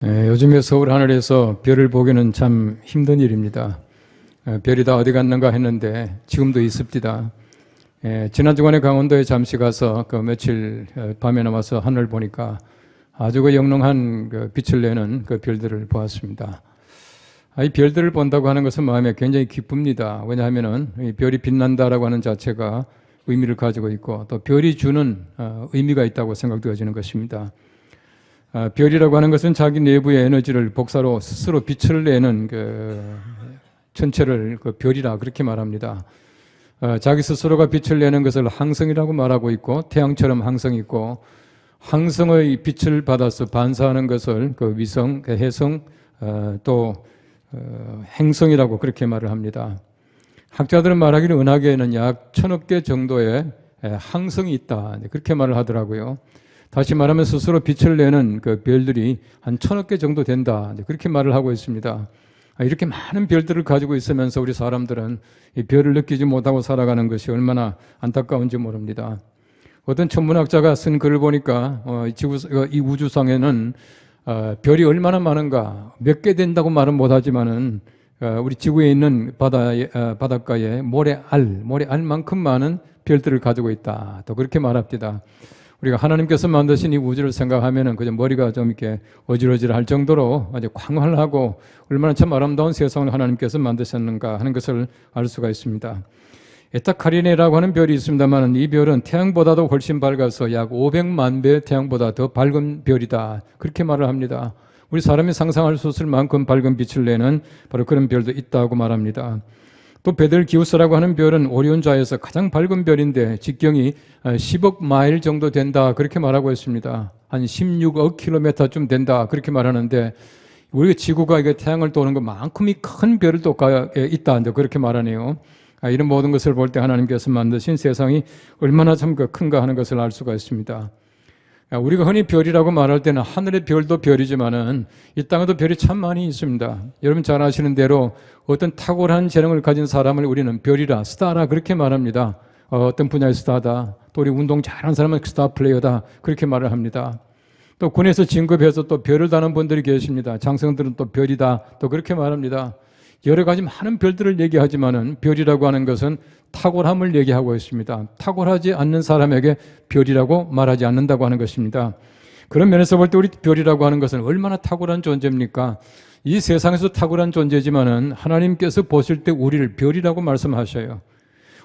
요즘에 서울 하늘에서 별을 보기는 참 힘든 일입니다. 별이 다 어디 갔는가 했는데 지금도 있습니다. 지난 주간에 강원도에 잠시 가서 그 며칠 밤에 남아서 하늘을 보니까 아주 그 영롱한 그 빛을 내는 그 별들을 보았습니다. 이 별들을 본다고 하는 것은 마음에 굉장히 기쁩니다. 왜냐하면은 이 별이 빛난다라고 하는 자체가 의미를 가지고 있고 또 별이 주는 의미가 있다고 생각되어지는 것입니다. 별이라고 하는 것은 자기 내부의 에너지를 복사로 스스로 빛을 내는 그 전체를 그 별이라 그렇게 말합니다. 자기 스스로가 빛을 내는 것을 항성이라고 말하고 있고 태양처럼 항성이 있고 항성의 빛을 받아서 반사하는 것을 그 위성, 그 해성, 또 행성이라고 그렇게 말을 합니다. 학자들은 말하기를 은하계에는 약 1000억 개 정도의 항성이 있다 그렇게 말을 하더라고요. 다시 말하면 스스로 빛을 내는 그 별들이 한 1000억 개 정도 된다 그렇게 말을 하고 있습니다. 이렇게 많은 별들을 가지고 있으면서 우리 사람들은 이 별을 느끼지 못하고 살아가는 것이 얼마나 안타까운지 모릅니다. 어떤 천문학자가 쓴 글을 보니까 이 우주상에는 별이 얼마나 많은가 몇 개 된다고 말은 못하지만은 우리 지구에 있는 바닷가에 모래알만큼 많은 별들을 가지고 있다 또 그렇게 말합니다. 우리가 하나님께서 만드신 이 우주를 생각하면은 그저 머리가 좀 이렇게 어질어질할 정도로 아주 광활하고 얼마나 참 아름다운 세상을 하나님께서 만드셨는가 하는 것을 알 수가 있습니다. 에타 카리네라고 하는 별이 있습니다만 이 별은 태양보다도 훨씬 밝아서 약 500만 배 태양보다 더 밝은 별이다 그렇게 말을 합니다. 우리 사람이 상상할 수 없을 만큼 밝은 빛을 내는 바로 그런 별도 있다고 말합니다. 또 베델기우스라고 하는 별은 오리온자에서 가장 밝은 별인데 직경이 10억 마일 정도 된다 그렇게 말하고 있습니다. 한 16억 킬로미터쯤 된다 그렇게 말하는데 우리 지구가 이게 태양을 도는 것만큼이 큰 별을 또 있다 그렇게 말하네요. 이런 모든 것을 볼 때 하나님께서 만드신 세상이 얼마나 참 큰가 하는 것을 알 수가 있습니다. 우리가 흔히 별이라고 말할 때는 하늘의 별도 별이지만은 이 땅에도 별이 참 많이 있습니다. 여러분 잘 아시는 대로 어떤 탁월한 재능을 가진 사람을 우리는 별이라, 스타라 그렇게 말합니다. 어떤 분야의 스타다. 또 우리 운동 잘하는 사람은 스타 플레이어다. 그렇게 말을 합니다. 또 군에서 진급해서 또 별을 다는 분들이 계십니다. 장성들은 또 별이다. 또 그렇게 말합니다. 여러 가지 많은 별들을 얘기하지만은 별이라고 하는 것은 탁월함을 얘기하고 있습니다. 탁월하지 않는 사람에게 별이라고 말하지 않는다고 하는 것입니다. 그런 면에서 볼 때 우리 별이라고 하는 것은 얼마나 탁월한 존재입니까? 이 세상에서 탁월한 존재지만은 하나님께서 보실 때 우리를 별이라고 말씀하셔요.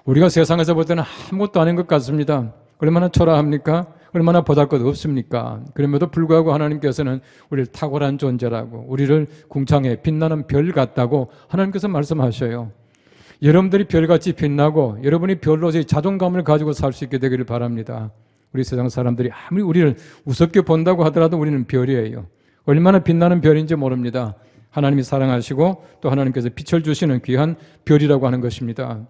우리가 세상에서 볼 때는 아무것도 아닌 것 같습니다. 얼마나 초라합니까? 얼마나 보잘것없습니까? 그럼에도 불구하고 하나님께서는 우리를 탁월한 존재라고 우리를 궁창에 빛나는 별 같다고 하나님께서 말씀하셔요. 여러분들이 별같이 빛나고 여러분이 별로서의 자존감을 가지고 살 수 있게 되기를 바랍니다. 우리 세상 사람들이 아무리 우리를 우습게 본다고 하더라도 우리는 별이에요. 얼마나 빛나는 별인지 모릅니다. 하나님이 사랑하시고 또 하나님께서 빛을 주시는 귀한 별이라고 하는 것입니다.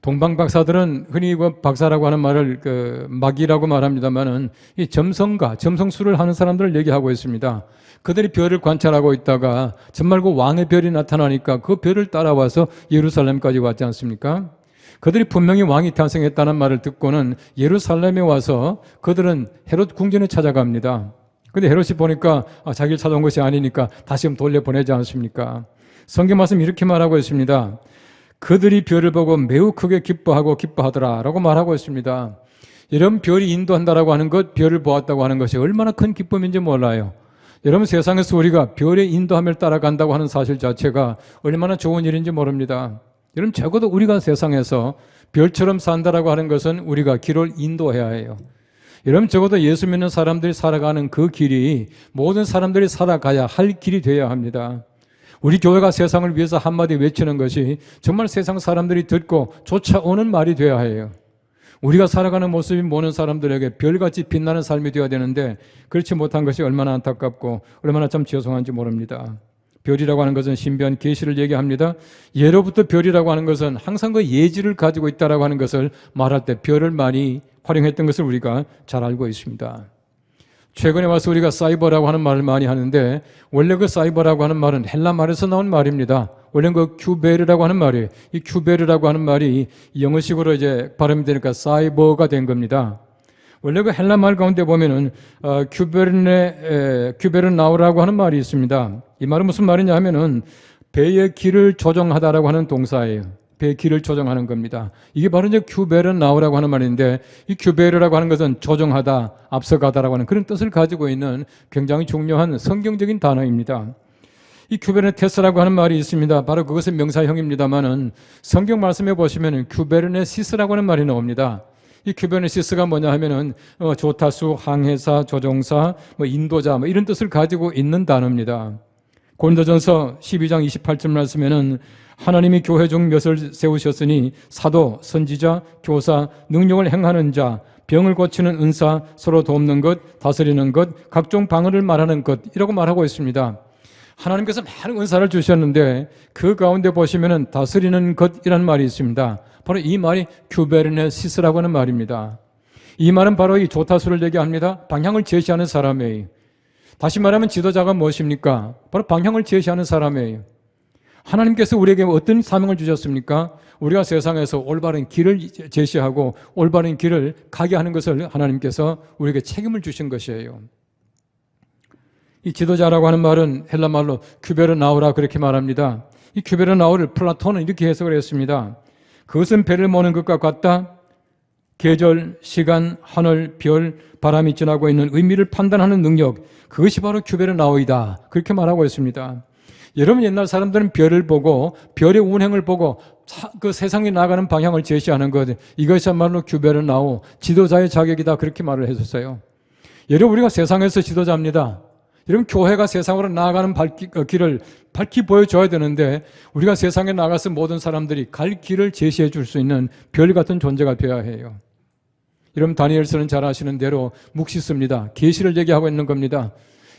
동방 박사들은 흔히 박사라고 하는 말을 막이라고 말합니다만은 이 점성술을 하는 사람들을 얘기하고 있습니다. 그들이 별을 관찰하고 있다가 정말 그 왕의 별이 나타나니까 그 별을 따라와서 예루살렘까지 왔지 않습니까? 그들이 분명히 왕이 탄생했다는 말을 듣고는 예루살렘에 와서 그들은 헤롯 궁전에 찾아갑니다. 근데 헤롯이 보니까 자기를 찾아온 것이 아니니까 다시 한번 돌려보내지 않습니까? 성경 말씀 이렇게 말하고 있습니다. 그들이 별을 보고 매우 크게 기뻐하더라 라고 말하고 있습니다. 여러분 별이 인도한다라고 하는 것, 별을 보았다고 하는 것이 얼마나 큰 기쁨인지 몰라요. 여러분 세상에서 우리가 별의 인도함을 따라간다고 하는 사실 자체가 얼마나 좋은 일인지 모릅니다. 여러분 적어도 우리가 세상에서 별처럼 산다라고 하는 것은 우리가 길을 인도해야 해요. 여러분 적어도 예수 믿는 사람들이 살아가는 그 길이 모든 사람들이 살아가야 할 길이 되어야 합니다. 우리 교회가 세상을 위해서 한마디 외치는 것이 정말 세상 사람들이 듣고 쫓아오는 말이 되어야 해요. 우리가 살아가는 모습이 모든 사람들에게 별같이 빛나는 삶이 되어야 되는데 그렇지 못한 것이 얼마나 안타깝고 얼마나 참 죄송한지 모릅니다. 별이라고 하는 것은 신비한 계시를 얘기합니다. 예로부터 별이라고 하는 것은 항상 그 예지를 가지고 있다라고 하는 것을 말할 때 별을 많이 활용했던 것을 우리가 잘 알고 있습니다. 최근에 와서 우리가 사이버라고 하는 말을 많이 하는데 원래 그 사이버라고 하는 말은 헬라 말에서 나온 말입니다. 원래 그 큐베르라고 하는 말이에요. 이 큐베르라고 하는 말이 영어식으로 이제 발음이 되니까 사이버가 된 겁니다. 원래 그 헬라 말 가운데 보면은 큐베르나우라고 하는 말이 있습니다. 이 말은 무슨 말이냐 하면은 배의 길을 조정하다라고 하는 동사예요. 배의 길을 조정하는 겁니다. 이게 바로 이제 큐베르나우라고 하는 말인데, 이 큐베르라고 하는 것은 조정하다, 앞서가다라고 하는 그런 뜻을 가지고 있는 굉장히 중요한 성경적인 단어입니다. 이 큐베르네테스라고 하는 말이 있습니다. 바로 그것은 명사형입니다만은 성경 말씀에 보시면 큐베르네시스라고 하는 말이 나옵니다. 이 큐베르네시스가 뭐냐 하면은 조타수, 항해사, 조종사, 인도자 이런 뜻을 가지고 있는 단어입니다. 고린도전서 12장 28절 말씀에는 하나님이 교회 중 몇을 세우셨으니 사도, 선지자, 교사, 능력을 행하는 자, 병을 고치는 은사, 서로 돕는 것, 다스리는 것, 각종 방언을 말하는 것이라고 말하고 있습니다. 하나님께서 많은 은사를 주셨는데 그 가운데 보시면은 다스리는 것이라는 말이 있습니다. 바로 이 말이 큐베르네시스라고 하는 말입니다. 이 말은 바로 이 조타수를 얘기합니다. 방향을 제시하는 사람이에요. 다시 말하면 지도자가 무엇입니까? 바로 방향을 제시하는 사람이에요. 하나님께서 우리에게 어떤 사명을 주셨습니까? 우리가 세상에서 올바른 길을 제시하고 올바른 길을 가게 하는 것을 하나님께서 우리에게 책임을 주신 것이에요. 이 지도자라고 하는 말은 헬라 말로 큐베르나우라 그렇게 말합니다. 이 큐베르나우를 플라톤은 이렇게 해석을 했습니다. 그것은 배를 모는 것과 같다. 계절, 시간, 하늘, 별, 바람이 지나고 있는 의미를 판단하는 능력, 그것이 바로 큐베르나우이다. 그렇게 말하고 있습니다. 여러분, 옛날 사람들은 별을 보고 별의 운행을 보고 그 세상에 나가는 방향을 제시하는 것, 이것이야말로 큐베르나우, 지도자의 자격이다. 그렇게 말을 했었어요. 여러분, 우리가 세상에서 지도자입니다. 여러분, 교회가 세상으로 나아가는 길을 밝히 보여줘야 되는데 우리가 세상에 나가서 모든 사람들이 갈 길을 제시해 줄 수 있는 별 같은 존재가 되어야 해요. 여러분, 다니엘서는 잘 아시는 대로 묵시스입니다. 계시를 얘기하고 있는 겁니다.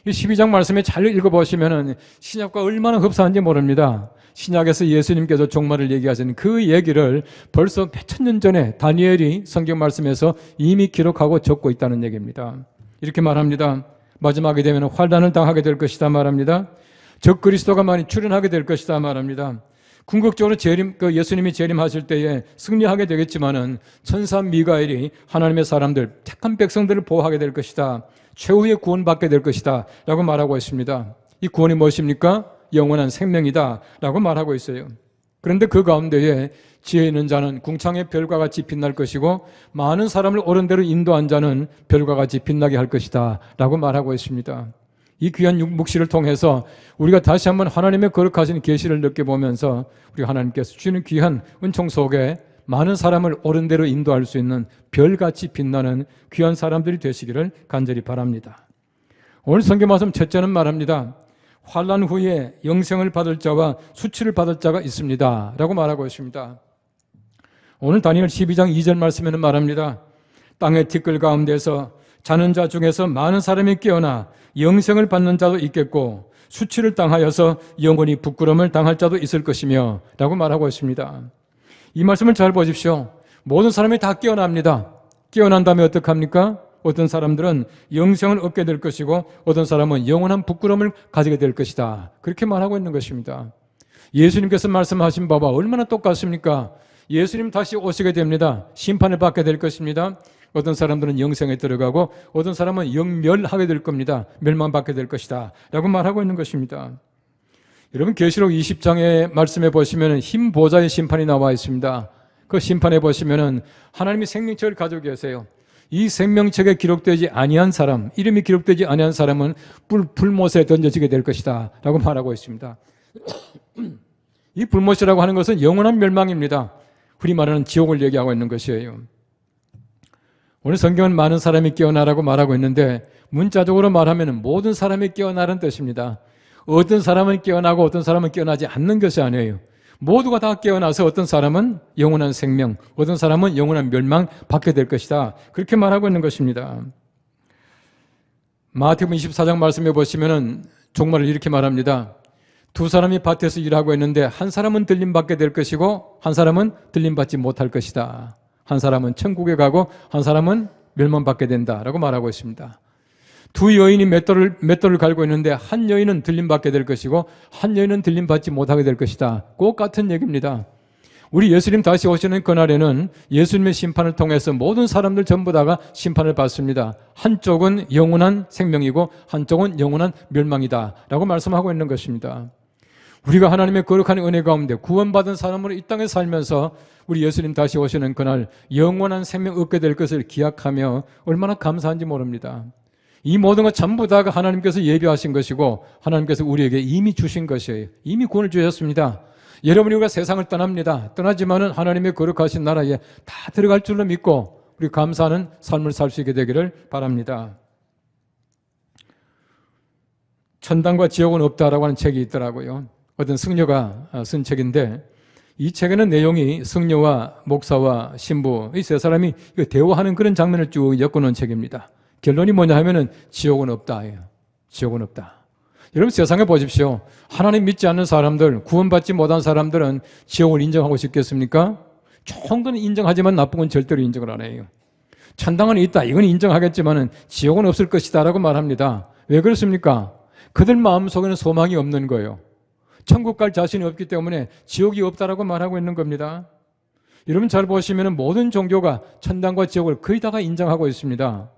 이 12장 말씀에 잘 읽어보시면은 신약과 얼마나 흡사한지 모릅니다. 신약에서 예수님께서 종말을 얘기하시는 그 얘기를 벌써 몇천 년 전에 다니엘이 성경 말씀에서 이미 기록하고 적고 있다는 얘기입니다. 이렇게 말합니다. 마지막에 되면 환난을 당하게 될 것이다 말합니다. 적 그리스도가 많이 출현하게 될 것이다 말합니다. 궁극적으로 예수님이 재림하실 때에 승리하게 되겠지만은 천사 미가엘이 하나님의 사람들, 택한 백성들을 보호하게 될 것이다. 최후의 구원받게 될 것이다. 라고 말하고 있습니다. 이 구원이 무엇입니까? 영원한 생명이다. 라고 말하고 있어요. 그런데 그 가운데에 지혜 있는 자는 궁창의 별과 같이 빛날 것이고 많은 사람을 옳은 대로 인도한 자는 별과 같이 빛나게 할 것이다. 라고 말하고 있습니다. 이 귀한 묵시를 통해서 우리가 다시 한번 하나님의 거룩하신 계시를 느껴보면서 우리 하나님께서 주시는 귀한 은총 속에 많은 사람을 옳은 대로 인도할 수 있는 별같이 빛나는 귀한 사람들이 되시기를 간절히 바랍니다. 오늘 성경 말씀 첫째는 말합니다. 환난 후에 영생을 받을 자와 수치를 받을 자가 있습니다. 라고 말하고 있습니다. 오늘 다니엘 12장 2절 말씀에는 말합니다. 땅의 티끌 가운데서 자는 자 중에서 많은 사람이 깨어나 영생을 받는 자도 있겠고 수치를 당하여서 영원히 부끄러움을 당할 자도 있을 것이며 라고 말하고 있습니다. 이 말씀을 잘 보십시오. 모든 사람이 다 깨어납니다. 깨어난 다음에 어떡합니까? 어떤 사람들은 영생을 얻게 될 것이고 어떤 사람은 영원한 부끄러움을 가지게 될 것이다. 그렇게 말하고 있는 것입니다. 예수님께서 말씀하신 바와 얼마나 똑같습니까? 예수님 다시 오시게 됩니다. 심판을 받게 될 것입니다. 어떤 사람들은 영생에 들어가고 어떤 사람은 영멸하게 될 겁니다. 멸망받게 될 것이다. 라고 말하고 있는 것입니다. 여러분, 계시록 20장의 말씀에 보시면 흰 보좌의 심판이 나와 있습니다. 그 심판에 보시면 하나님이 생명책을 가지고 계세요. 이 생명책에 기록되지 아니한 사람, 이름이 기록되지 아니한 사람은 불못에 던져지게 될 것이다. 라고 말하고 있습니다. 이 불못이라고 하는 것은 영원한 멸망입니다. 흔히 말하는 지옥을 얘기하고 있는 것이에요. 오늘 성경은 많은 사람이 깨어나라고 말하고 있는데 문자적으로 말하면 모든 사람이 깨어나는 뜻입니다. 어떤 사람은 깨어나고 어떤 사람은 깨어나지 않는 것이 아니에요. 모두가 다 깨어나서 어떤 사람은 영원한 생명, 어떤 사람은 영원한 멸망 받게 될 것이다. 그렇게 말하고 있는 것입니다. 마태복음 24장 말씀해 보시면은 종말을 이렇게 말합니다. 두 사람이 밭에서 일하고 있는데 한 사람은 들림받게 될 것이고 한 사람은 들림받지 못할 것이다. 한 사람은 천국에 가고 한 사람은 멸망받게 된다라고 말하고 있습니다. 두 여인이 맷돌을 갈고 있는데 한 여인은 들림받게 될 것이고 한 여인은 들림받지 못하게 될 것이다. 꼭 같은 얘기입니다. 우리 예수님 다시 오시는 그날에는 예수님의 심판을 통해서 모든 사람들 전부 다가 심판을 받습니다. 한쪽은 영원한 생명이고 한쪽은 영원한 멸망이다 라고 말씀하고 있는 것입니다. 우리가 하나님의 거룩한 은혜 가운데 구원받은 사람으로 이 땅에 살면서 우리 예수님 다시 오시는 그날 영원한 생명 얻게 될 것을 기약하며 얼마나 감사한지 모릅니다. 이 모든 것 전부 다가 하나님께서 예비하신 것이고 하나님께서 우리에게 이미 주신 것이에요. 이미 구원을 주셨습니다. 여러분이 우리가 세상을 떠납니다. 떠나지만은 하나님의 거룩하신 나라에 다 들어갈 줄로 믿고 우리 감사하는 삶을 살 수 있게 되기를 바랍니다. 천당과 지옥은 없다라고 하는 책이 있더라고요. 어떤 승려가 쓴 책인데 이 책에는 내용이 승려와 목사와 신부 이 세 사람이 대화하는 그런 장면을 쭉 엮어놓은 책입니다. 결론이 뭐냐 하면은 지옥은 없다. 지옥은 없다. 여러분 세상에 보십시오. 하나님 믿지 않는 사람들, 구원받지 못한 사람들은 지옥을 인정하고 싶겠습니까? 좋은 건 인정하지만 나쁜 건 절대로 인정을 안 해요. 천당은 있다. 이건 인정하겠지만은 지옥은 없을 것이다 라고 말합니다. 왜 그렇습니까? 그들 마음속에는 소망이 없는 거예요. 천국 갈 자신이 없기 때문에 지옥이 없다라고 말하고 있는 겁니다. 여러분 잘 보시면 모든 종교가 천당과 지옥을 거의 다가 인정하고 있습니다.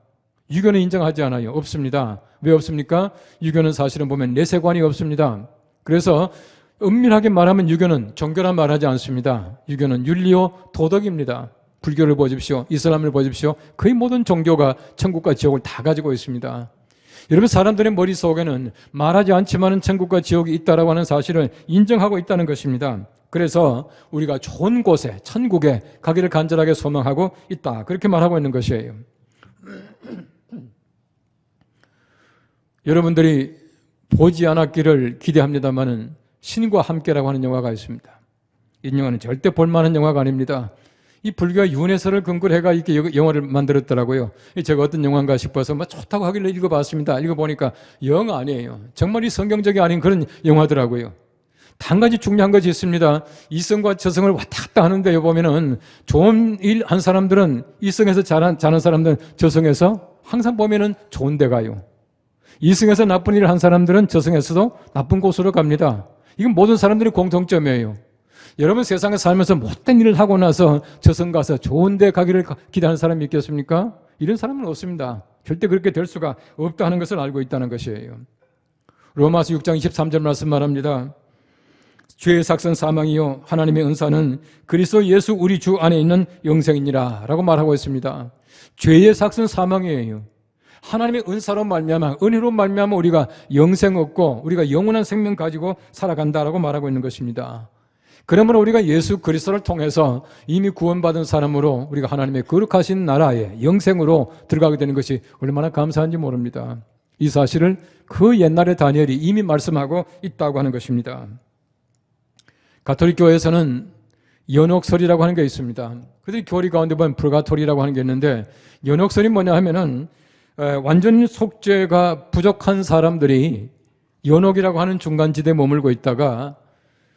유교는 인정하지 않아요. 없습니다. 왜 없습니까? 유교는 사실은 보면 내세관이 없습니다. 그래서 엄밀하게 말하면 유교는 종교란 말하지 않습니다. 유교는 윤리요 도덕입니다. 불교를 보십시오. 이슬람을 보십시오. 거의 모든 종교가 천국과 지옥을 다 가지고 있습니다. 여러분 사람들의 머릿속에는 말하지 않지만은 천국과 지옥이 있다라고 하는 사실을 인정하고 있다는 것입니다. 그래서 우리가 좋은 곳에 천국에 가기를 간절하게 소망하고 있다. 그렇게 말하고 있는 것이에요. 여러분들이 보지 않았기를 기대합니다마는 신과 함께라고 하는 영화가 있습니다. 이 영화는 절대 볼만한 영화가 아닙니다. 이 불교가 윤회설을 근거로 해가 이렇게 영화를 만들었더라고요. 제가 어떤 영화인가 싶어서 좋다고 하길래 읽어봤습니다. 읽어보니까 영 아니에요. 정말 이 성경적이 아닌 그런 영화더라고요. 한 가지 중요한 것이 있습니다. 이성과 저성을 왔다 갔다 하는데 보면은 좋은 일 한 사람들은 이성에서 잘하는 사람들은 저성에서 항상 보면은 좋은 데 가요. 이성에서 나쁜 일을 한 사람들은 저성에서도 나쁜 곳으로 갑니다. 이건 모든 사람들이 공통점이에요. 여러분 세상에 살면서 못된 일을 하고 나서 저성 가서 좋은 데 가기를 기대하는 사람이 있겠습니까? 이런 사람은 없습니다. 절대 그렇게 될 수가 없다 하는 것을 알고 있다는 것이에요. 로마서 6장 23절 말씀 말합니다. 죄의 삭선 사망이요 하나님의 은사는 그리스도 예수 우리 주 안에 있는 영생이니라 라고 말하고 있습니다. 죄의 삭선 사망이에요. 하나님의 은사로 말미암아 은혜로 말미암아 우리가 영생 얻고 우리가 영원한 생명 가지고 살아간다라고 말하고 있는 것입니다. 그러므로 우리가 예수 그리스도를 통해서 이미 구원받은 사람으로 우리가 하나님의 거룩하신 나라에 영생으로 들어가게 되는 것이 얼마나 감사한지 모릅니다. 이 사실을 그 옛날에 다니엘이 이미 말씀하고 있다고 하는 것입니다. 가톨릭 교회에서는 연옥설이라고 하는 게 있습니다. 그들이 교리 가운데 보면 프르가토리라고 하는 게 있는데 연옥설이 뭐냐 하면은 완전 속죄가 부족한 사람들이 연옥이라고 하는 중간지대에 머물고 있다가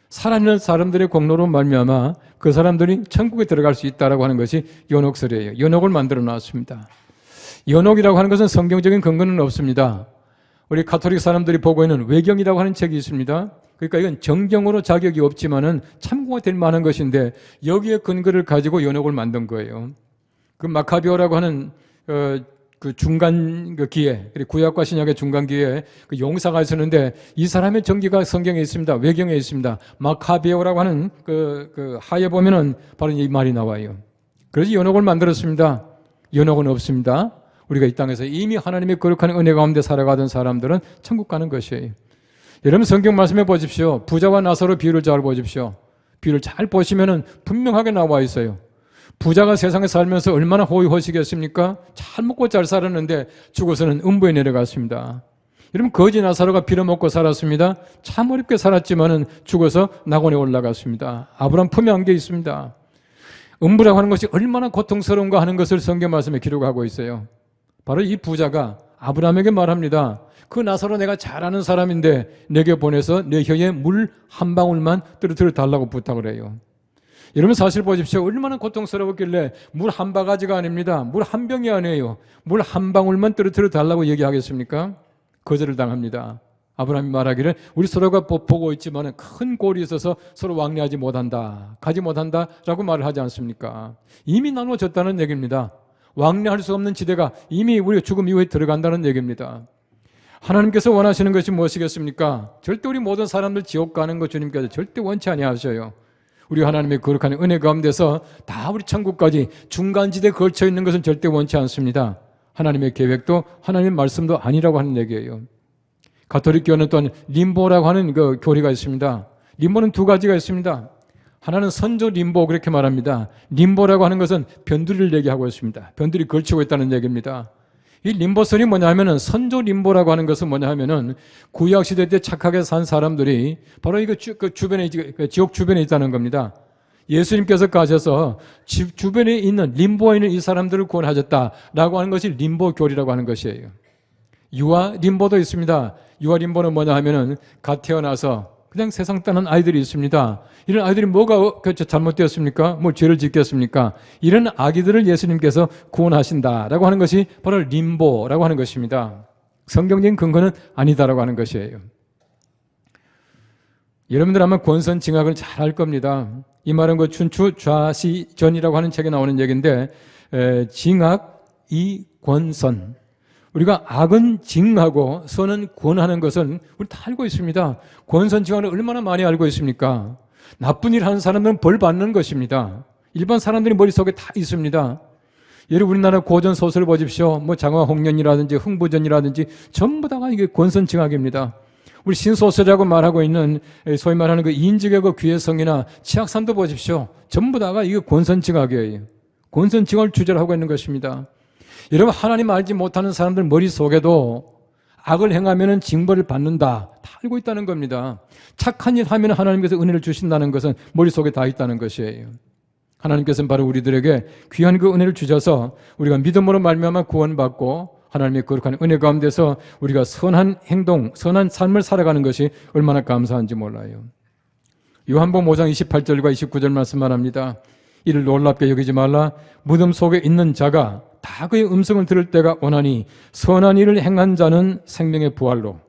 살아있는 사람들의 공로로 말미암아 그 사람들이 천국에 들어갈 수 있다라고 하는 것이 연옥설이에요. 연옥을 만들어 놨습니다. 연옥이라고 하는 것은 성경적인 근거는 없습니다. 우리 가톨릭 사람들이 보고 있는 외경이라고 하는 책이 있습니다. 그러니까 이건 정경으로 자격이 없지만은 참고가 될 만한 것인데 여기에 근거를 가지고 연옥을 만든 거예요. 그 마카비오라고 하는 그 중간 그 기회, 그리고 구약과 신약의 중간 기회에 그 용사가 있었는데 이 사람의 전기가 성경에 있습니다. 외경에 있습니다. 마카비오라고 하는 그 하에 보면은 바로 이 말이 나와요. 그래서 연옥을 만들었습니다. 연옥은 없습니다. 우리가 이 땅에서 이미 하나님의 거룩한 은혜 가운데 살아가던 사람들은 천국 가는 것이에요. 여러분 성경 말씀해 보십시오. 부자와 나사로 비유를 잘 보십시오. 비유를 잘 보시면은 분명하게 나와 있어요. 부자가 세상에 살면서 얼마나 호의호식했습니까? 잘 먹고 잘 살았는데 죽어서는 음부에 내려갔습니다. 여러분 거지 나사로가 빌어먹고 살았습니다. 참 어렵게 살았지만은 죽어서 낙원에 올라갔습니다. 아브라함 품에 안겨 있습니다. 음부라고 하는 것이 얼마나 고통스러운가 하는 것을 성경 말씀에 기록하고 있어요. 바로 이 부자가 아브라함에게 말합니다. 그 나사로 내가 잘 아는 사람인데 내게 보내서 내 혀에 물 한 방울만 떨어뜨려 달라고 부탁을 해요. 여러분 사실 보십시오. 얼마나 고통스러웠길래 물 한 바가지가 아닙니다. 물 한 병이 아니에요. 물 한 방울만 떨어뜨려 달라고 얘기하겠습니까? 거절을 당합니다. 아브라함이 말하기를 우리 서로가 보고 있지만 큰 골이 있어서 서로 왕래하지 못한다, 가지 못한다라고 말을 하지 않습니까? 이미 나누어졌다는 얘기입니다. 왕래할 수 없는 지대가 이미 우리가 죽음 이후에 들어간다는 얘기입니다. 하나님께서 원하시는 것이 무엇이겠습니까? 절대 우리 모든 사람들 지옥 가는 것 주님께서 절대 원치 아니하셔요. 우리 하나님의 거룩한 은혜 가운데서 다 우리 천국까지 중간지대에 걸쳐 있는 것은 절대 원치 않습니다. 하나님의 계획도 하나님의 말씀도 아니라고 하는 얘기예요. 가톨릭 교회는 또한 림보라고 하는 그 교리가 있습니다. 림보는 두 가지가 있습니다. 하나는 선조 림보 그렇게 말합니다. 림보라고 하는 것은 변두리를 얘기하고 있습니다. 변두리 걸치고 있다는 얘기입니다. 이 림보설이 뭐냐 하면은 선조 림보라고 하는 것은 뭐냐 하면은 구약시대 때 착하게 산 사람들이 바로 이거 주변에, 지옥 주변에 있다는 겁니다. 예수님께서 가셔서 집 주변에 있는 림보에 있는 이 사람들을 구원하셨다라고 하는 것이 림보 교리라고 하는 것이에요. 유아 림보도 있습니다. 유아 림보는 뭐냐 하면은 갓 태어나서 그냥 세상 떠난 아이들이 있습니다. 이런 아이들이 뭐가 잘못되었습니까? 뭐 죄를 짓겠습니까? 이런 아기들을 예수님께서 구원하신다라고 하는 것이 바로 림보라고 하는 것입니다. 성경적인 근거는 아니다라고 하는 것이에요. 여러분들 아마 권선징악을 잘 알 겁니다. 이 말은 그 춘추 좌시전이라고 하는 책에 나오는 얘기인데 징악 이 권선, 우리가 악은 징하고 선은 권하는 것은 우리 다 알고 있습니다. 권선징악을 얼마나 많이 알고 있습니까? 나쁜 일 하는 사람들은 벌 받는 것입니다. 일반 사람들이 머릿속에 다 있습니다. 예를 우리나라 고전 소설을 보십시오. 뭐 장화홍련이라든지 흥부전이라든지 전부 다가 이게 권선징악입니다. 우리 신소설이라고 말하고 있는 소위 말하는 그 인직의 그 귀해성이나 치악산도 보십시오. 전부 다가 이게 권선징악이에요. 권선징악을 주제로 하고 있는 것입니다. 여러분, 하나님 알지 못하는 사람들 머릿속에도 악을 행하면 징벌을 받는다, 다 알고 있다는 겁니다. 착한 일 하면 하나님께서 은혜를 주신다는 것은 머릿속에 다 있다는 것이에요. 하나님께서는 바로 우리들에게 귀한 그 은혜를 주셔서 우리가 믿음으로 말미암아 구원받고 하나님의 거룩한 은혜 가운데서 우리가 선한 행동, 선한 삶을 살아가는 것이 얼마나 감사한지 몰라요. 요한복음 5장 28절과 29절 말씀 말합니다. 이를 놀랍게 여기지 말라. 무덤 속에 있는 자가 다 그의 음성을 들을 때가 오나니 선한 일을 행한 자는 생명의 부활로,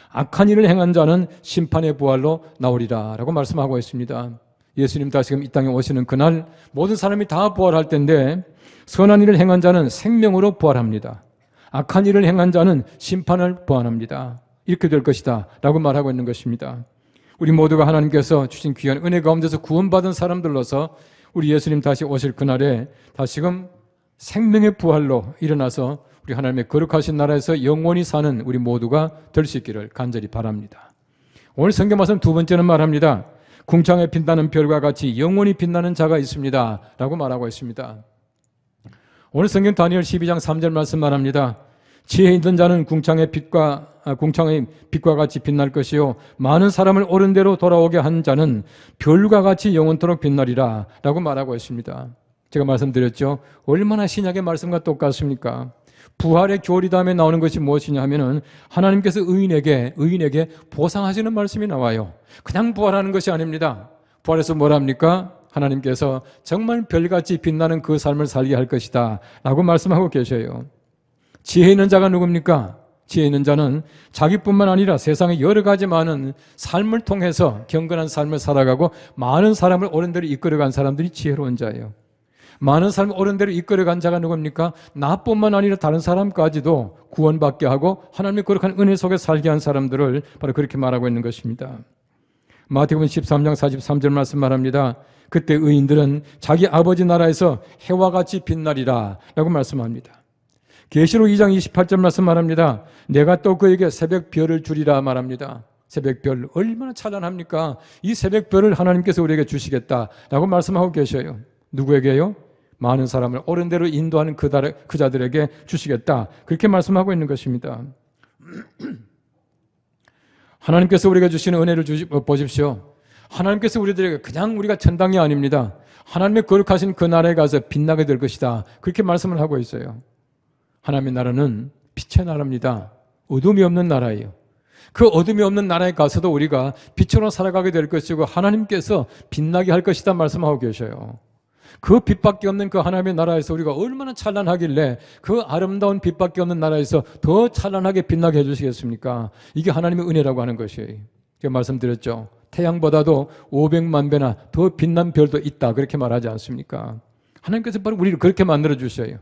악한 일을 행한 자는 심판의 부활로 나오리라 라고 말씀하고 있습니다. 예수님 다시금 이 땅에 오시는 그날 모든 사람이 다 부활할 텐데 선한 일을 행한 자는 생명으로 부활합니다. 악한 일을 행한 자는 심판을 부활합니다. 이렇게 될 것이다 라고 말하고 있는 것입니다. 우리 모두가 하나님께서 주신 귀한 은혜 가운데서 구원받은 사람들로서 우리 예수님 다시 오실 그날에 다시금 생명의 부활로 일어나서 우리 하나님의 거룩하신 나라에서 영원히 사는 우리 모두가 될 수 있기를 간절히 바랍니다. 오늘 성경 말씀 두 번째는 말합니다. 궁창에 빛나는 별과 같이 영원히 빛나는 자가 있습니다 라고 말하고 있습니다. 오늘 성경 다니엘 12장 3절 말씀 말합니다. 지혜 있는 자는 궁창의 빛과 같이 빛날 것이요 많은 사람을 옳은 대로 돌아오게 한 자는 별과 같이 영원토록 빛나리라 라고 말하고 있습니다. 제가 말씀드렸죠. 얼마나 신약의 말씀과 똑같습니까? 부활의 교리 다음에 나오는 것이 무엇이냐 하면은 하나님께서 의인에게 보상하시는 말씀이 나와요. 그냥 부활하는 것이 아닙니다. 부활해서 뭐랍니까? 하나님께서 정말 별같이 빛나는 그 삶을 살게 할 것이다 라고 말씀하고 계셔요. 지혜 있는 자가 누굽니까? 지혜 있는 자는 자기뿐만 아니라 세상에 여러 가지 많은 삶을 통해서 경건한 삶을 살아가고 많은 사람을 옳은 대로 이끌어간 사람들이 지혜로운 자예요. 많은 사람을 옳은 대로 이끌어간 자가 누굽니까? 나뿐만 아니라 다른 사람까지도 구원받게 하고 하나님의 거룩한 은혜 속에 살게 한 사람들을 바로 그렇게 말하고 있는 것입니다. 마태복음 13장 43절 말씀 말합니다. 그때 의인들은 자기 아버지 나라에서 해와 같이 빛나리라 라고 말씀합니다. 계시록 2장 28절 말씀 말합니다. 내가 또 그에게 새벽별을 주리라 말합니다. 새벽별 얼마나 찬란합니까? 이 새벽별을 하나님께서 우리에게 주시겠다라고 말씀하고 계셔요. 누구에게요? 많은 사람을 옳은 대로 인도하는 그 자들에게 주시겠다. 그렇게 말씀하고 있는 것입니다. 하나님께서 우리가 주시는 은혜를 보십시오. 하나님께서 우리들에게 그냥 우리가 천당이 아닙니다. 하나님의 거룩하신 그 나라에 가서 빛나게 될 것이다. 그렇게 말씀을 하고 있어요. 하나님의 나라는 빛의 나라입니다. 어둠이 없는 나라예요. 그 어둠이 없는 나라에 가서도 우리가 빛으로 살아가게 될 것이고 하나님께서 빛나게 할 것이다 말씀하고 계셔요. 그 빛밖에 없는 그 하나님의 나라에서 우리가 얼마나 찬란하길래 그 아름다운 빛밖에 없는 나라에서 더 찬란하게 빛나게 해주시겠습니까? 이게 하나님의 은혜라고 하는 것이에요. 제가 말씀드렸죠. 태양보다도 500만 배나 더 빛난 별도 있다, 그렇게 말하지 않습니까? 하나님께서 바로 우리를 그렇게 만들어 주셔요.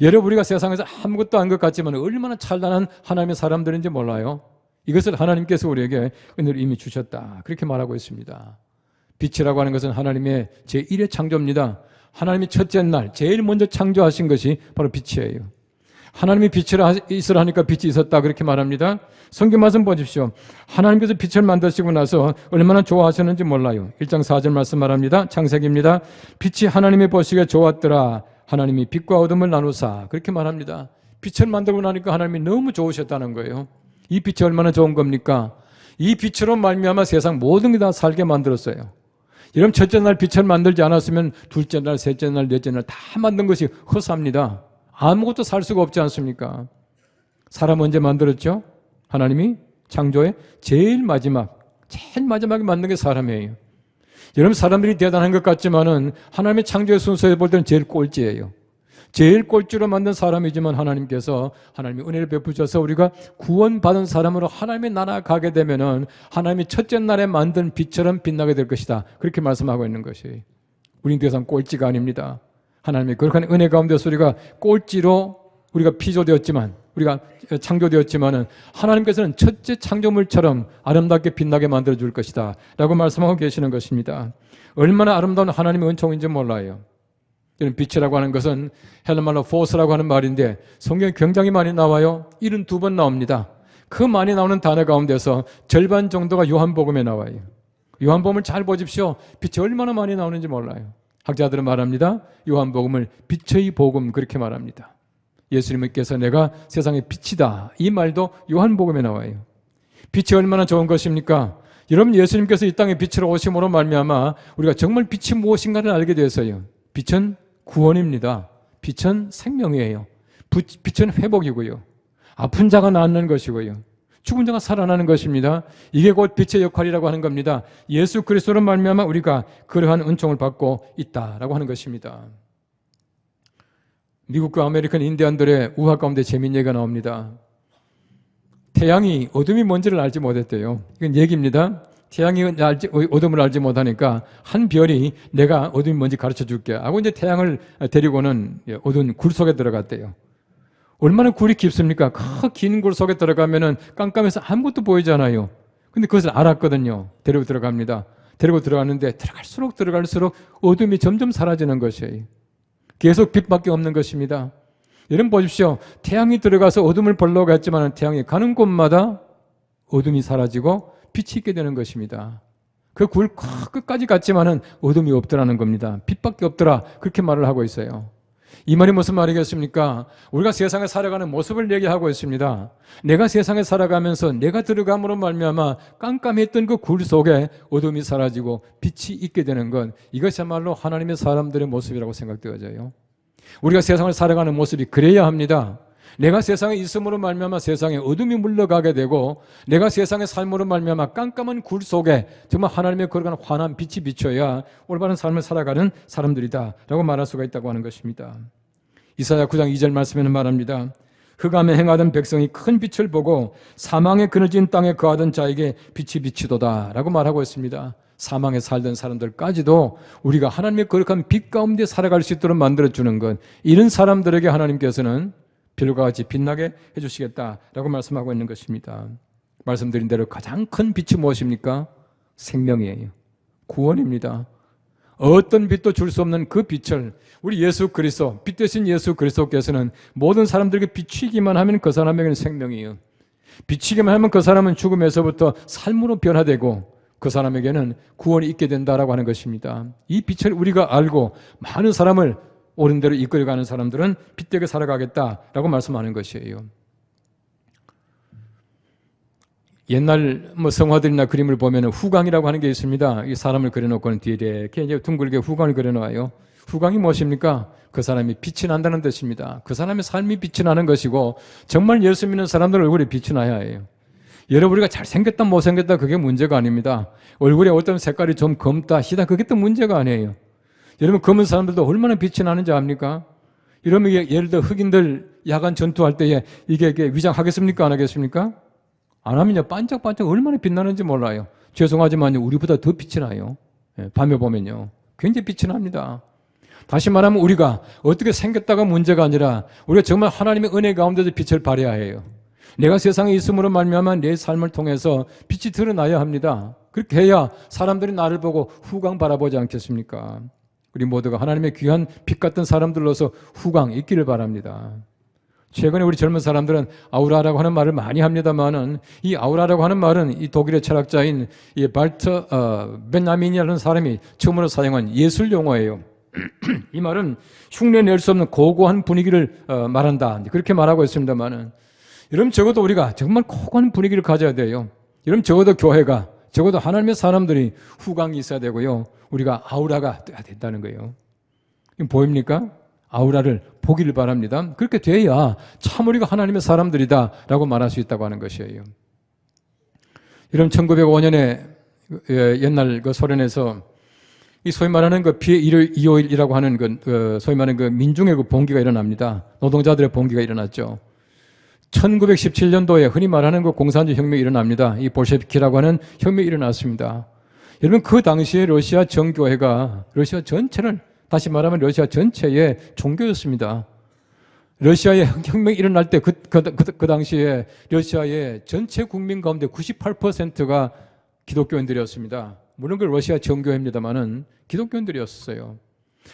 여러분, 우리가 세상에서 아무것도 아닌 것 같지만 얼마나 찬란한 하나님의 사람들인지 몰라요. 이것을 하나님께서 우리에게 은혜를 이미 주셨다, 그렇게 말하고 있습니다. 빛이라고 하는 것은 하나님의 제1의 창조입니다. 하나님이 첫째 날 제일 먼저 창조하신 것이 바로 빛이에요. 하나님이 빛을 있으라 하니까 빛이 있었다, 그렇게 말합니다. 성경 말씀 보십시오. 하나님께서 빛을 만드시고 나서 얼마나 좋아하셨는지 몰라요. 1장 4절 말씀 말합니다. 창세기입니다. 빛이 하나님이 보시기에 좋았더라. 하나님이 빛과 어둠을 나누사, 그렇게 말합니다. 빛을 만들고 나니까 하나님이 너무 좋으셨다는 거예요. 이 빛이 얼마나 좋은 겁니까? 이 빛으로 말미암아 세상 모든 게 다 살게 만들었어요. 여러분, 첫째 날 빛을 만들지 않았으면 둘째 날, 셋째 날, 넷째 날 다 만든 것이 허사합니다. 아무것도 살 수가 없지 않습니까? 사람 언제 만들었죠? 하나님이 창조의 제일 마지막에 만든 게 사람이에요. 여러분, 사람들이 대단한 것 같지만은 하나님의 창조의 순서에 볼 때는 제일 꼴찌예요. 제일 꼴찌로 만든 사람이지만 하나님께서 하나님의 은혜를 베푸셔서 우리가 구원받은 사람으로 하나님의 나라 가게 되면은 하나님이 첫째 날에 만든 빛처럼 빛나게 될 것이다, 그렇게 말씀하고 있는 것이, 우리는 더 이상 꼴찌가 아닙니다. 하나님의 거룩한 은혜 가운데서 우리가 꼴찌로 우리가 피조되었지만, 우리가 창조되었지만은 하나님께서는 첫째 창조물처럼 아름답게 빛나게 만들어 줄 것이다 라고 말씀하고 계시는 것입니다. 얼마나 아름다운 하나님의 은총인지 몰라요. 빛이라고 하는 것은 헬라말로 포스라고 하는 말인데 성경에 굉장히 많이 나와요. 72번 나옵니다. 그 많이 나오는 단어 가운데서 절반 정도가 요한복음에 나와요. 요한복음을 잘 보십시오. 빛이 얼마나 많이 나오는지 몰라요. 학자들은 말합니다. 요한복음을 빛의 복음, 그렇게 말합니다. 예수님께서 내가 세상의 빛이다, 이 말도 요한복음에 나와요. 빛이 얼마나 좋은 것입니까? 여러분, 예수님께서 이 땅에 빛으로 오심으로 말미암아 우리가 정말 빛이 무엇인가를 알게 되었어요. 빛은 구원입니다. 빛은 생명이에요. 빛은 회복이고요. 아픈 자가 낫는 것이고요. 죽은 자가 살아나는 것입니다. 이게 곧 빛의 역할이라고 하는 겁니다. 예수 그리스도로 말미암아 우리가 그러한 은총을 받고 있다라고 하는 것입니다. 미국과 아메리칸 인디언들의 우화 가운데 재미있는 얘기가 나옵니다. 태양이 어둠이 뭔지를 알지 못했대요. 이건 얘기입니다. 태양이 어둠을 알지 못하니까 한 별이 내가 어둠이 뭔지 가르쳐 줄게 하고 이제 태양을 데리고는 어두운 굴 속에 들어갔대요. 얼마나 굴이 깊습니까? 그 긴 굴 속에 들어가면은 깜깜해서 아무것도 보이잖아요. 근데 그것을 알았거든요. 데리고 들어갑니다. 데리고 들어갔는데 들어갈수록 어둠이 점점 사라지는 것이에요. 계속 빛밖에 없는 것입니다. 여러분 보십시오. 태양이 들어가서 어둠을 벌려고 했지만 태양이 가는 곳마다 어둠이 사라지고 빛이 있게 되는 것입니다. 그 굴 끝까지 갔지만은 어둠이 없더라는 겁니다. 빛밖에 없더라, 그렇게 말을 하고 있어요. 이 말이 무슨 말이겠습니까? 우리가 세상에 살아가는 모습을 얘기하고 있습니다. 내가 세상에 살아가면서 내가 들어감으로 말미암아 깜깜했던 그 굴 속에 어둠이 사라지고 빛이 있게 되는 것, 이것이야말로 하나님의 사람들의 모습이라고 생각되어져요. 우리가 세상을 살아가는 모습이 그래야 합니다. 내가 세상에 있음으로 말미암아 세상에 어둠이 물러가게 되고 내가 세상의 삶으로 말미암아 깜깜한 굴 속에 정말 하나님의 거룩한 환한 빛이 비춰야 올바른 삶을 살아가는 사람들이다 라고 말할 수가 있다고 하는 것입니다. 이사야 9장 2절 말씀에는 말합니다. 흑암에 행하던 백성이 큰 빛을 보고 사망에 그늘진 땅에 거하던 자에게 빛이 비치도다 라고 말하고 있습니다. 사망에 살던 사람들까지도 우리가 하나님의 거룩한 빛 가운데 살아갈 수 있도록 만들어주는 것, 이런 사람들에게 하나님께서는 별과 같이 빛나게 해주시겠다라고 말씀하고 있는 것입니다. 말씀드린 대로 가장 큰 빛이 무엇입니까? 생명이에요. 구원입니다. 어떤 빛도 줄 수 없는 그 빛을 우리 예수 그리스도, 빛 대신 예수 그리스도께서는 모든 사람들에게 비추기만 하면 그 사람에게는 생명이에요. 비추기만 하면 그 사람은 죽음에서부터 삶으로 변화되고 그 사람에게는 구원이 있게 된다라고 하는 것입니다. 이 빛을 우리가 알고 많은 사람을 옳은 대로 이끌어가는 사람들은 빛되게 살아가겠다라고 말씀하는 것이에요. 옛날 성화들이나 그림을 보면 후광이라고 하는 게 있습니다. 이 사람을 그려놓고는 뒤에 이렇게 이제 둥글게 후광을 그려놓아요. 후광이 무엇입니까? 그 사람이 빛이 난다는 뜻입니다. 그 사람의 삶이 빛이 나는 것이고 정말 예수 믿는 사람들 얼굴에 빛이 나야 해요. 여러분, 우리가 잘생겼다 못생겼다 그게 문제가 아닙니다. 얼굴에 어떤 색깔이 좀 검다 희다 그게 또 문제가 아니에요. 여러분 검은 사람들도 얼마나 빛이 나는지 압니까? 이러면 예를 들어 흑인들 야간 전투할 때에 이게 위장하겠습니까? 안 하겠습니까? 안 하면요 반짝반짝 얼마나 빛나는지 몰라요. 죄송하지만요 우리보다 더 빛이 나요. 밤에 보면요 굉장히 빛이 납니다. 다시 말하면 우리가 어떻게 생겼다가 문제가 아니라 우리가 정말 하나님의 은혜 가운데서 빛을 발해야 해요. 내가 세상에 있음으로 말미암아 내 삶을 통해서 빛이 드러나야 합니다. 그렇게 해야 사람들이 나를 보고 후광 바라보지 않겠습니까? 우리 모두가 하나님의 귀한 빛 같은 사람들로서 후광 있기를 바랍니다. 최근에 우리 젊은 사람들은 아우라라고 하는 말을 많이 합니다만은 이 아우라라고 하는 말은 이 독일의 철학자인 이 발터 벤야민이라는 사람이 처음으로 사용한 예술 용어예요. 이 말은 흉내 낼 수 없는 고고한 분위기를 말한다. 그렇게 말하고 있습니다만은 여러분 적어도 우리가 정말 고고한 분위기를 가져야 돼요. 여러분 적어도 교회가 적어도 하나님의 사람들이 후광이 있어야 되고요. 우리가 아우라가 돼야 된다는 거예요. 보입니까? 아우라를 보기를 바랍니다. 그렇게 돼야 참 우리가 하나님의 사람들이다 라고 말할 수 있다고 하는 것이에요. 이런 1905년에 옛날 그 소련에서 이 소위 말하는 그 피해 251이라고 하는 그 소위 말하는 그 민중의 그 봉기가 일어납니다. 노동자들의 봉기가 일어났죠. 1917년도에 흔히 말하는 그 공산주의 혁명이 일어납니다. 이 볼셰비키라고 하는 혁명이 일어났습니다. 여러분 그 당시에 러시아 정교회가 러시아 전체를 다시 말하면 러시아 전체의 종교였습니다. 러시아의 혁명이 일어날 때 그 당시에 러시아의 전체 국민 가운데 98%가 기독교인들이었습니다. 물론 그 러시아 정교회입니다만은 기독교인들이었어요.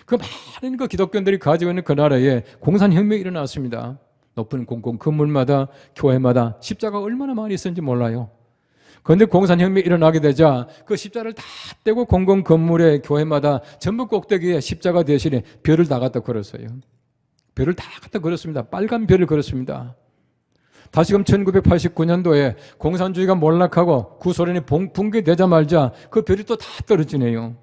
그 많은 그 기독교인들이 가지고 있는 그 나라에 공산혁명이 일어났습니다. 높은 공공 건물마다 교회마다 십자가 얼마나 많이 있었는지 몰라요. 그런데 공산혁명이 일어나게 되자 그 십자가를 다 떼고 공공 건물에 교회마다 전부 꼭대기에 십자가 대신에 별을 다 갖다 걸었어요. 별을 다 갖다 걸었습니다. 빨간 별을 걸었습니다. 다시금 1989년도에 공산주의가 몰락하고 구소련이 붕괴되자마자 그 별이 또 다 떨어지네요.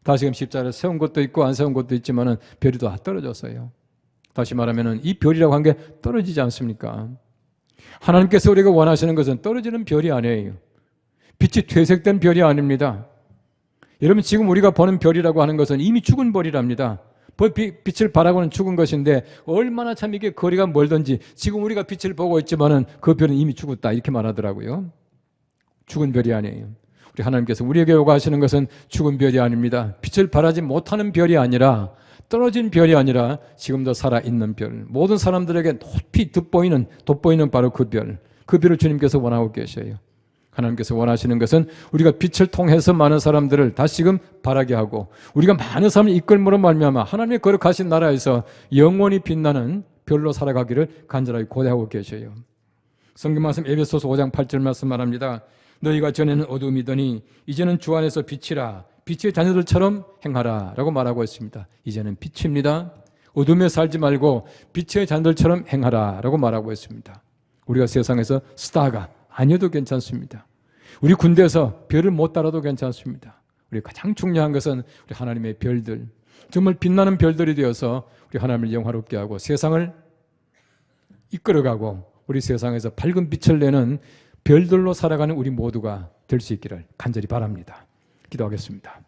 다시금 십자가를 세운 것도 있고 안 세운 것도 있지만은 별이 다 떨어졌어요. 다시 말하면은 이 별이라고 한 게 떨어지지 않습니까? 하나님께서 우리가 원하시는 것은 떨어지는 별이 아니에요. 빛이 퇴색된 별이 아닙니다. 여러분 지금 우리가 보는 별이라고 하는 것은 이미 죽은 별이랍니다. 빛을 발하고는 죽은 것인데 얼마나 참 이게 거리가 멀든지 지금 우리가 빛을 보고 있지만은 그 별은 이미 죽었다 이렇게 말하더라고요. 죽은 별이 아니에요. 우리 하나님께서 우리에게 요구하시는 것은 죽은 별이 아닙니다. 빛을 발하지 못하는 별이 아니라 떨어진 별이 아니라 지금도 살아있는 별. 모든 사람들에게 높이 돋보이는 바로 그 별. 그 별을 주님께서 원하고 계셔요. 하나님께서 원하시는 것은 우리가 빛을 통해서 많은 사람들을 다시금 바라게 하고 우리가 많은 사람을 이끌므로 말미암아 하나님의 거룩하신 나라에서 영원히 빛나는 별로 살아가기를 간절하게 고대하고 계셔요. 성경 말씀 에베소서 5장 8절 말씀 말합니다. 너희가 전에는 어둠이더니 이제는 주 안에서 빛이라 빛의 자녀들처럼 행하라 라고 말하고 있습니다. 이제는 빛입니다. 어둠에 살지 말고 빛의 자녀들처럼 행하라 라고 말하고 있습니다. 우리가 세상에서 스타가 아니어도 괜찮습니다. 우리 군대에서 별을 못 달아도 괜찮습니다. 우리 가장 중요한 것은 우리 하나님의 별들, 정말 빛나는 별들이 되어서 우리 하나님을 영화롭게 하고 세상을 이끌어가고 우리 세상에서 밝은 빛을 내는 별들로 살아가는 우리 모두가 될 수 있기를 간절히 바랍니다. 기도하겠습니다.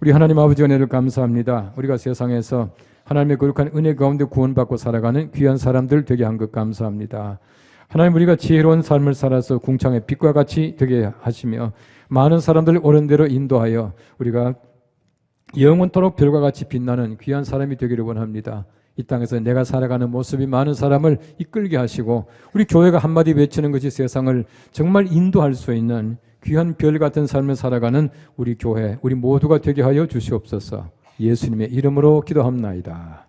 우리 하나님 아버지 은혜를 감사합니다. 우리가 세상에서 하나님의 거룩한 은혜 가운데 구원받고 살아가는 귀한 사람들 되게 한 것 감사합니다. 하나님 우리가 지혜로운 삶을 살아서 궁창의 빛과 같이 되게 하시며 많은 사람들을 옳은 대로 인도하여 우리가 영원토록 별과 같이 빛나는 귀한 사람이 되기를 원합니다. 이 땅에서 내가 살아가는 모습이 많은 사람을 이끌게 하시고 우리 교회가 한마디 외치는 것이 세상을 정말 인도할 수 있는 귀한 별 같은 삶을 살아가는 우리 교회, 우리 모두가 되게 하여 주시옵소서. 예수님의 이름으로 기도합나이다.